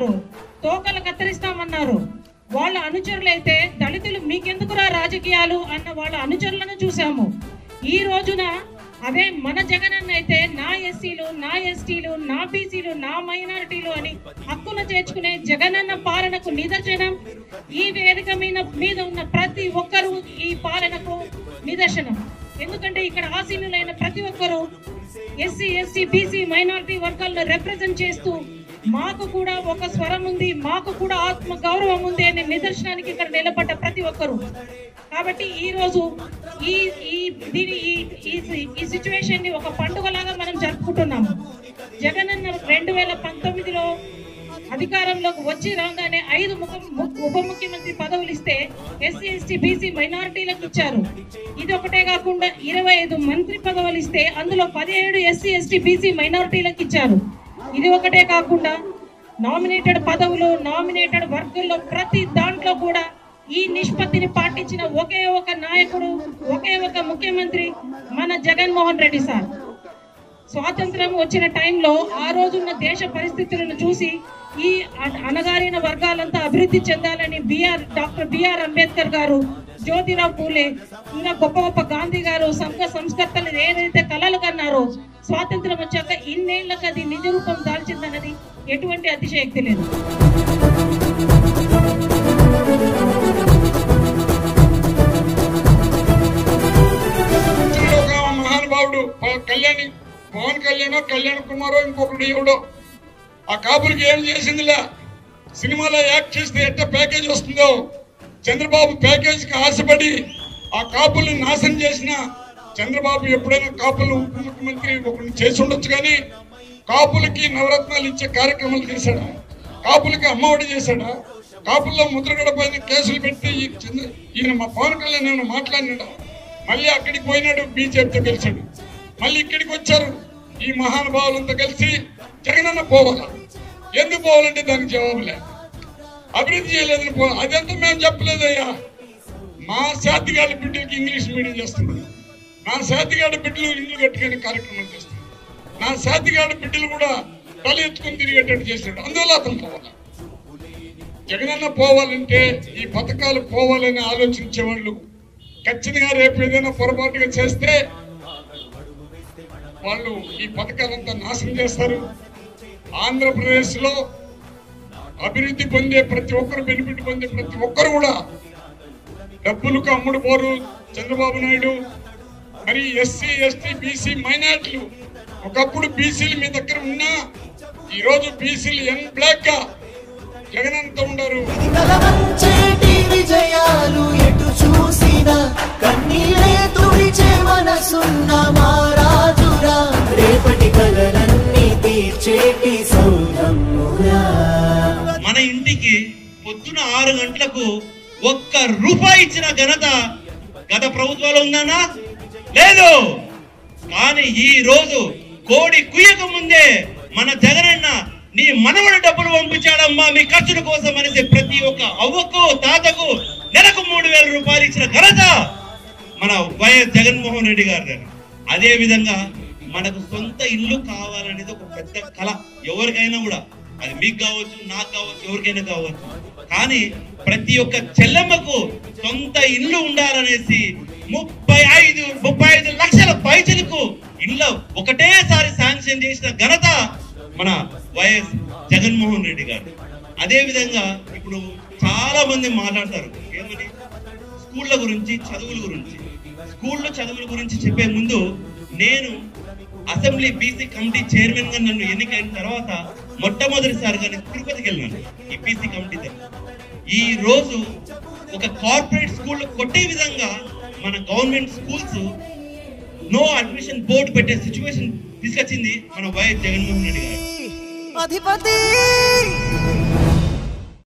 చేస్తామన్నారు, తోకలు కత్తిరిస్తామన్నారు. వాళ్ళ అనుచరులైతే దళితులు మీకెందుకురా రాజకీయాలు అన్న వాళ్ళ అనుచరులను చూసాము. ఈ రోజున అదే మన జగనన్న అయితే నా ఎస్సీలు, నా ఎస్టీలు, నా బీసీలు, నా మైనారిటీలు అని హక్కులు చేర్చుకునే జగనన్న పాలనకు నిదర్శనం. ఈ వేదిక మీద ఉన్న ప్రతి ఒక్కరూ ఈ పాలనకు నిదర్శనం. ఎందుకంటే ఇక్కడ ఆసీనులైన ప్రతి ఒక్కరూ ఎస్సీ, ఎస్టీ, బీసీ, మైనారిటీ వర్గాలను రిప్రజెంట్ చేస్తూ మాకు కూడా ఒక స్వరం ఉంది, మాకు కూడా ఆత్మ గౌరవం ఉంది అనే నిదర్శనానికి ఇక్కడ నిలబడ్డ ప్రతి ఒక్కరు. కాబట్టి ఈ రోజు ఈ సిచ్యువేషన్ ని ఒక పండుగలాగా మనం జరుపుకుంటున్నాము. జగనన్న 2019లో అధికారంలోకి వచ్చి రాగానే 5 ఉప ముఖ్యమంత్రి పదవులు ఇస్తే ఎస్సీ, ఎస్టీ, బీసీ, మైనారిటీలకు ఇచ్చారు. ఇది ఒకటే కాకుండా 25 మంత్రి పదవులు ఇస్తే అందులో 17 ఎస్సీ, ఎస్టీ, బీసీ, మైనారిటీలకు ఇచ్చారు. ఇది ఒకటే కాకుండా నామినేటెడ్ పదవులు, నామినేటెడ్ వర్గంలో ప్రతి దాంట్లో కూడా ఈ నిష్పత్తిని పాటించిన ఒకే ఒక నాయకుడు, ఒకే ఒక ముఖ్యమంత్రి మన జగన్మోహన్ రెడ్డి సార్. స్వాతంత్రం వచ్చిన టైంలో ఆ రోజున్న దేశ పరిస్థితులను చూసి ఈ అణగారిన వర్గాలంతా అభివృద్ధి చెందాలని డాక్టర్ బిఆర్ అంబేద్కర్ గారు, జ్యోతిరావు పూలే, ఇంకా గొప్ప గొప్ప గాంధీ గారు, సంఘ సంస్కర్తలు ఏదైతే కలలు కన్నారో స్వాతంత్రం వచ్చాక ఇన్నేళ్లకు అది నిజ రూపం దాల్చిందన్నది ఎటువంటి అతిశయోక్తి లేదు. మహానుభావుడు పవన్ కళ్యాణ్ కుమారో ఇంకొకటి ఎవడో ఆ కాపులకి ఏం చేసిందిలే. సినిమాలో యాక్ట్ చేస్తే ఎట్ట ప్యాకేజ్ వస్తుందో చంద్రబాబు ప్యాకేజీకి ఆశపడి ఆ కాపుల్ని నాశనం చేసిన చంద్రబాబు ఎప్పుడైనా కాపులు ఉప ముఖ్యమంత్రి ఒకరిని చేసి ఉండొచ్చు, కానీ కాపులకి నవరత్నాలు ఇచ్చే కార్యక్రమాలు చేశాడా? కాపులకి అమ్మఒడి చేశాడా? కాపుల్లో ముద్రగడ పైన కేసులు పెట్టి ఈయన మా పవన్ కళ్యాణ్ ఏమైనా మాట్లాడినాడా? మళ్ళీ అక్కడికి పోయినాడు, బీజేపీతో కలిసాడు. మళ్ళీ ఇక్కడికి వచ్చారు ఈ మహానుభావులంతా కలిసి జగనన్న పోవాలా. ఎందుకు పోవాలంటే దానికి జవాబు లేదు. అభివృద్ధి చేయలేదని అదంతా మేము చెప్పలేదయ్యా. మా శాతిగాడి బిడ్డలకి ఇంగ్లీష్ మీడియం చేస్తున్నారు, నా శాతిగాడి బిడ్డలు ఇల్లు కట్టుకునే కార్యక్రమాలు చేస్తున్నారు, నా శాతిగాడి బిడ్డలు కూడా తల ఎత్తుకుని తిరిగేటట్టు చేశాడు. అందువల్ల అతను పోవాలి. జగనన్న పోవాలంటే ఈ పథకాలు పోవాలని ఆలోచించే వాళ్ళు ఖచ్చితంగా రేపు ఏదైనా పొరపాటుగా చేస్తే వాళ్ళు ఈ పథకాలంతా నాశనం చేస్తారు. ఆంధ్రప్రదేశ్ లో అభివృద్ధి పొందే ప్రతి ఒక్కరు, బెనిఫిట్ పొందే ప్రతి ఒక్కరు కూడా డబ్బులకు అమ్ముడు పోరు చంద్రబాబు నాయుడు. మరి ఎస్సీ, ఎస్టీ, బీసీ, మైనారిటీలు ఒకప్పుడు బీసీలు మీ దగ్గర ఉన్నా ఈరోజు బీసీలు ఎన్ బ్లాక్ గా జగనంతా ఉండరు. మన ఇంటికి పొద్దున 6 గంటలకు 1 రూపాయి ఇచ్చిన ఘనత గత ప్రభుత్వాలు ఉందన్నా? లేదు. కానీ ఈ రోజు కోడి కుయ్యక ముందే మన జగనన్న నీ మనవడ డబ్బులు పంపించాడమ్మా మీ ఖర్చుల కోసం అనేసి ప్రతి ఒక్క అవ్వకు తాతకు నెలకు 3000 రూపాయలు ఇచ్చిన ఘనత మన వైఎస్ జగన్మోహన్ రెడ్డి గారి. అదే విధంగా మనకు సొంత ఇల్లు కావాలనేది ఒక పెద్ద కళ ఎవరికైనా కూడా. అది మీకు కావచ్చు, నాకు కావచ్చు, ఎవరికైనా కావచ్చు. కానీ ప్రతి ఒక్క చెల్లెమ్మకు సొంత ఇల్లు ఉండాలనేసి 35 లక్షల పైసలకు ఇల్లు ఒకటేసారి శాంక్షన్ చేసిన ఘనత మన వైఎస్ జగన్మోహన్ రెడ్డి గారు. అదే విధంగా ఇప్పుడు చాలా మంది మాట్లాడతారు ఏమని, స్కూళ్ళ గురించి, చదువుల గురించి. స్కూల్లో చదువుల గురించి చెప్పే ముందు నేను అసెంబ్లీ బీసీ కమిటీ చైర్మన్ గా నన్ను ఎన్నికైన తర్వాత మొట్టమొదటిసారిగా నేను తిరుపతికి వెళ్ళాను ఈ బీసీ కమిటీ దగ్గర. ఈ రోజు ఒక కార్పొరేట్ స్కూల్ కొట్టే విధంగా మన government schools no admission board పెట్టే సిచ్యువేషన్ తీసుకొచ్చింది మన వైఎస్ జగన్మోహన్ రెడ్డి గారు.